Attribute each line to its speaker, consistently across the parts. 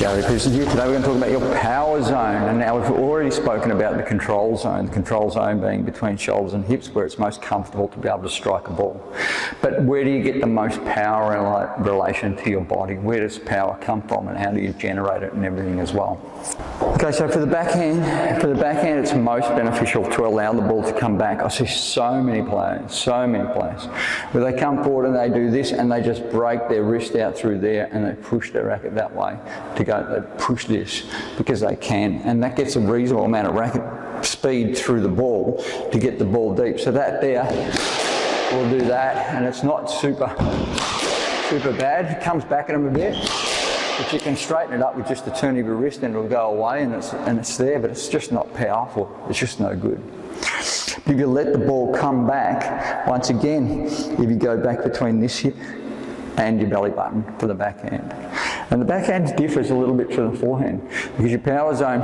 Speaker 1: Gary Pearson here. Today we're going to talk about your power zone. And now we've already spoken about the control zone being between shoulders and hips, where it's most comfortable to be able to strike a ball. But where do you get the most power in relation to your body? Where does power come from, and how do you generate it and everything as well? Okay, so for the backhand it's most beneficial to allow the ball to come back. I see so many players, where they come forward and they do this and they just break their wrist out through there and they push their racket that way to go, they push this because they can, and that gets a reasonable amount of racket speed through the ball to get the ball deep. So that there will do that, and it's not super bad. It comes back at them a bit, but you can straighten it up with just a turn of your wrist and it'll go away, and it's there, but it's just not powerful. It's just no good. If you let the ball come back, once again, if you go back between this hip and your belly button for the backhand. And the backhand differs a little bit from the forehand, because your power zone,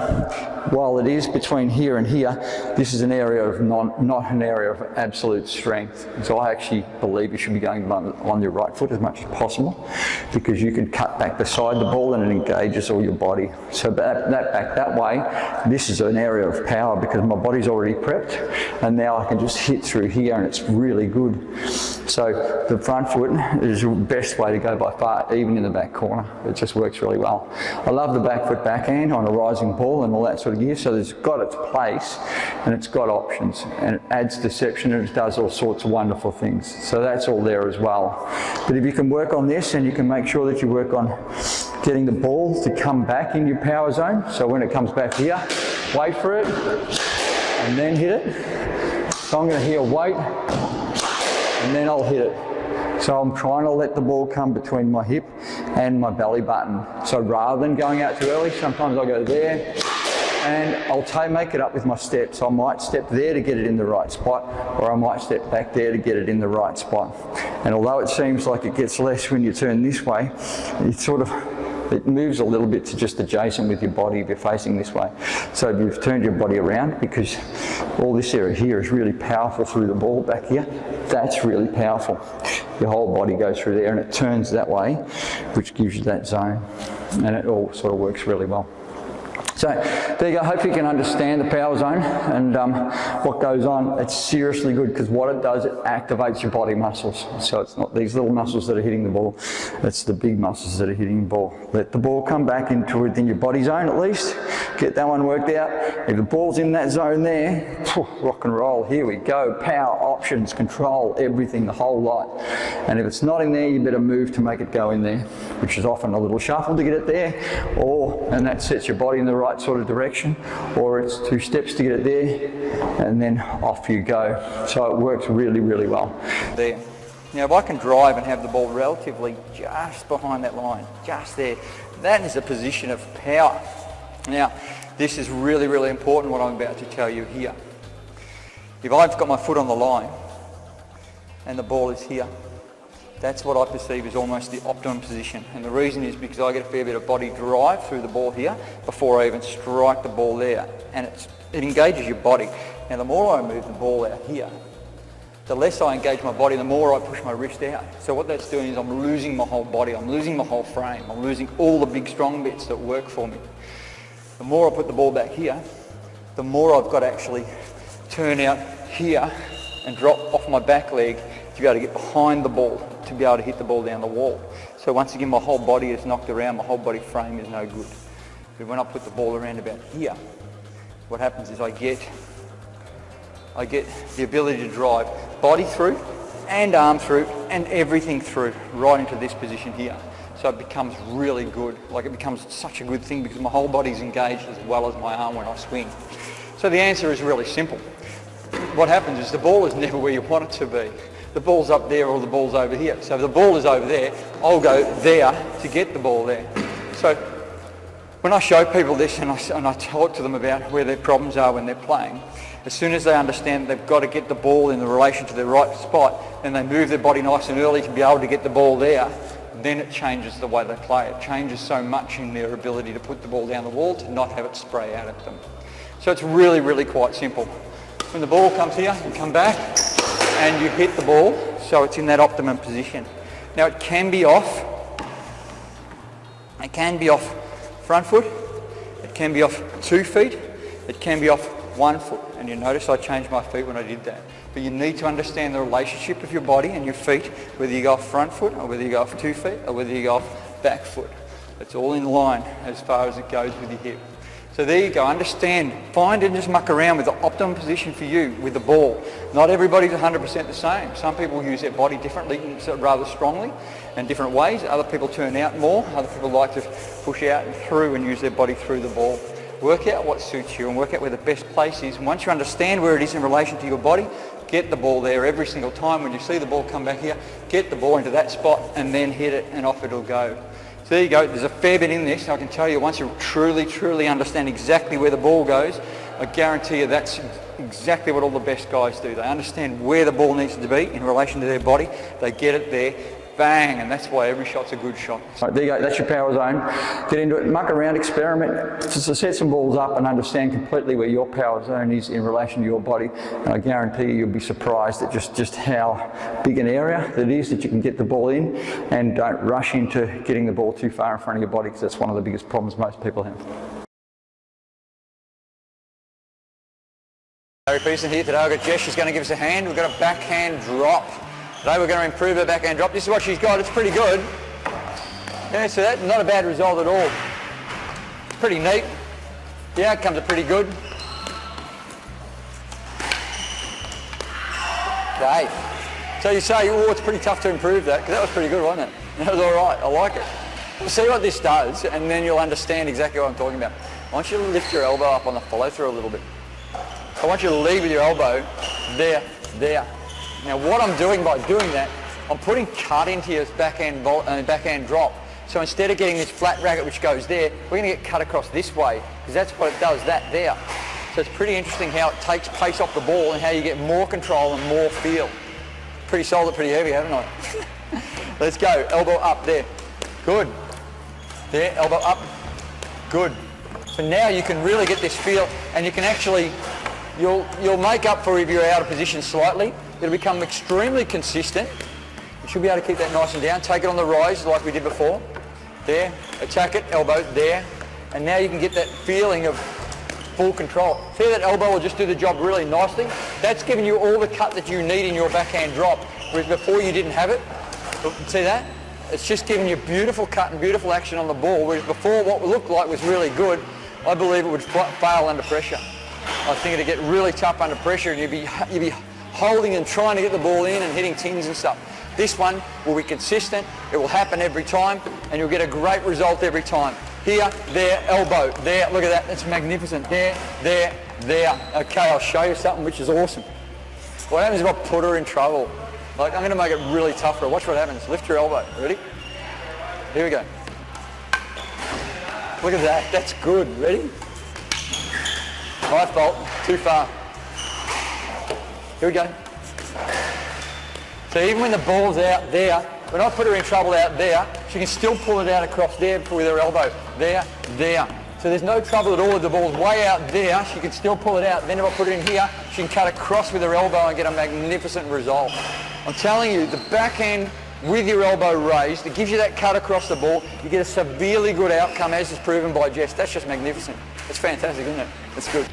Speaker 1: while it is between here and here, this is an area of not an area of absolute strength. So I actually believe you should be going on your right foot as much as possible, because you can cut back beside the ball and it engages all your body. So back that way, this is an area of power because my body's already prepped, and now I can just hit through here and it's really good. So the front foot is the best way to go by far, even in the back corner. It just works really well. I love the back foot backhand on a rising ball and all that sort of gear. So it's got its place and it's got options, and it adds deception and it does all sorts of wonderful things. So that's all there as well. But if you can work on this, and you can make sure that you work on getting the ball to come back in your power zone. So when it comes back here, wait for it and then hit it. So I'm going to here wait and then I'll hit it. So I'm trying to let the ball come between my hip and my belly button. So rather than going out too early, sometimes I'll go there and I'll make it up with my steps. So I might step there to get it in the right spot, or I might step back there to get it in the right spot. And although it seems like it gets less when you turn this way, it moves a little bit to just adjacent with your body if you're facing this way. So if you've turned your body around, because all this area here is really powerful through the ball back here, that's really powerful. Your whole body goes through there and it turns that way, which gives you that zone, and it all sort of works really well. So there you go. Hope you can understand the power zone and what goes on. It's seriously good, because what it does, it activates your body muscles. So it's not these little muscles that are hitting the ball, it's the big muscles that are hitting the ball. Let the ball come back into within your body zone at least. Get that one worked out. If the ball's in that zone there, rock and roll. Here we go. Power, options, control, everything, the whole lot. And if it's not in there, you better move to make it go in there, which is often a little shuffle to get it there, and that sets your body in the right sort of direction, or it's 2 steps to get it there, and then off you go. So it works really, really well. There. Now if I can drive and have the ball relatively just behind that line, just there, that is a position of power. Now this is really, really important, what I'm about to tell you here. If I've got my foot on the line and the ball is here, that's what I perceive as almost the optimum position. And the reason is because I get a fair bit of body drive through the ball here before I even strike the ball there. And it engages your body. Now the more I move the ball out here, the less I engage my body, the more I push my wrist out. So what that's doing is I'm losing my whole body, I'm losing my whole frame, I'm losing all the big strong bits that work for me. The more I put the ball back here, the more I've got to actually turn out here and drop off my back leg to be able to get behind the ball, to be able to hit the ball down the wall. So once again, my whole body is knocked around, my whole body frame is no good. But when I put the ball around about here, what happens is I get the ability to drive body through and arm through and everything through right into this position here. So it becomes really good. Like, it becomes such a good thing because my whole body's engaged as well as my arm when I swing. So the answer is really simple. What happens is the ball is never where you want it to be. The ball's up there or the ball's over here. So if the ball is over there, I'll go there to get the ball there. So when I show people this and I talk to them about where their problems are when they're playing, as soon as they understand they've got to get the ball in the relation to the right spot, and they move their body nice and early to be able to get the ball there, then it changes the way they play. It changes so much in their ability to put the ball down the wall, to not have it spray out at them. So it's really, really quite simple. When the ball comes here, you come back and you hit the ball so it's in that optimum position. Now it can be off front foot, it can be off 2 feet, it can be off 1 foot. And you notice I changed my feet when I did that. But you need to understand the relationship of your body and your feet, whether you go off front foot or whether you go off 2 feet or whether you go off back foot. It's all in line as far as it goes with your hip. So there you go, understand, find and just muck around with the optimum position for you with the ball. Not everybody's 100% the same. Some people use their body differently, rather strongly, in different ways. Other people turn out more. Other people like to push out and through and use their body through the ball. Work out what suits you and work out where the best place is. And once you understand where it is in relation to your body, get the ball there every single time. When you see the ball come back here, get the ball into that spot and then hit it and off it'll go. So there you go, there's a fair bit in this. I can tell you once you truly understand exactly where the ball goes, I guarantee you that's exactly what all the best guys do. They understand where the ball needs to be in relation to their body. They get it there, bang, and that's why every shot's a good shot. Right, there you go, that's your power zone. Get into it, muck around, experiment, just set some balls up and understand completely where your power zone is in relation to your body. And I guarantee you, you'll be surprised at just how big an area it is that you can get the ball in, and don't rush into getting the ball too far in front of your body, because that's one of the biggest problems most people have. Gary Pearson here. Today I've got Jess, she's going to give us a hand. We've got a backhand drop. Today we're going to improve her backhand drop. This is what she's got. It's pretty good. Yeah, so that's not a bad result at all. Pretty neat. The outcomes are pretty good. Okay. So you say, oh, it's pretty tough to improve that, because that was pretty good, wasn't it? That was all right. I like it. We'll see what this does, and then you'll understand exactly what I'm talking about. I want you to lift your elbow up on the follow through a little bit. I want you to lead with your elbow there, there. Now what I'm doing by doing that, I'm putting cut into your backhand drop. So instead of getting this flat racket which goes there, we're going to get cut across this way, because that's what it does, that there. So it's pretty interesting how it takes pace off the ball and how you get more control and more feel. Pretty solid, pretty heavy, haven't I? Let's go, elbow up there. Good. There, elbow up. Good. So now you can really get this feel, and you can actually, you'll make up for if you're out of position slightly. It'll become extremely consistent. You should be able to keep that nice and down. Take it on the rise like we did before. There, attack it, elbow, there. And now you can get that feeling of full control. See, that elbow will just do the job really nicely. That's giving you all the cut that you need in your backhand drop, whereas before you didn't have it. See that? It's just giving you beautiful cut and beautiful action on the ball, whereas before what looked like was really good, I believe it would fail under pressure. I think it'd get really tough under pressure, and you'd be holding and trying to get the ball in and hitting tins and stuff. This one will be consistent, it will happen every time, and you'll get a great result every time. Here, there, elbow, there, look at that, that's magnificent. There, there, there. Okay, I'll show you something which is awesome. What happens if I put her in trouble? Like, I'm going to make it really tough for her. Watch what happens. Lift your elbow. Ready? Here we go. Look at that. That's good. Ready? My fault. Too far. Here we go. So even when the ball's out there, when I put her in trouble out there, she can still pull it out across there with her elbow. There, there. So there's no trouble at all if the ball's way out there, she can still pull it out. Then if I put it in here, she can cut across with her elbow and get a magnificent result. I'm telling you, the backhand with your elbow raised, it gives you that cut across the ball. You get a severely good outcome, as is proven by Jess. That's just magnificent. It's fantastic, isn't it? It's good.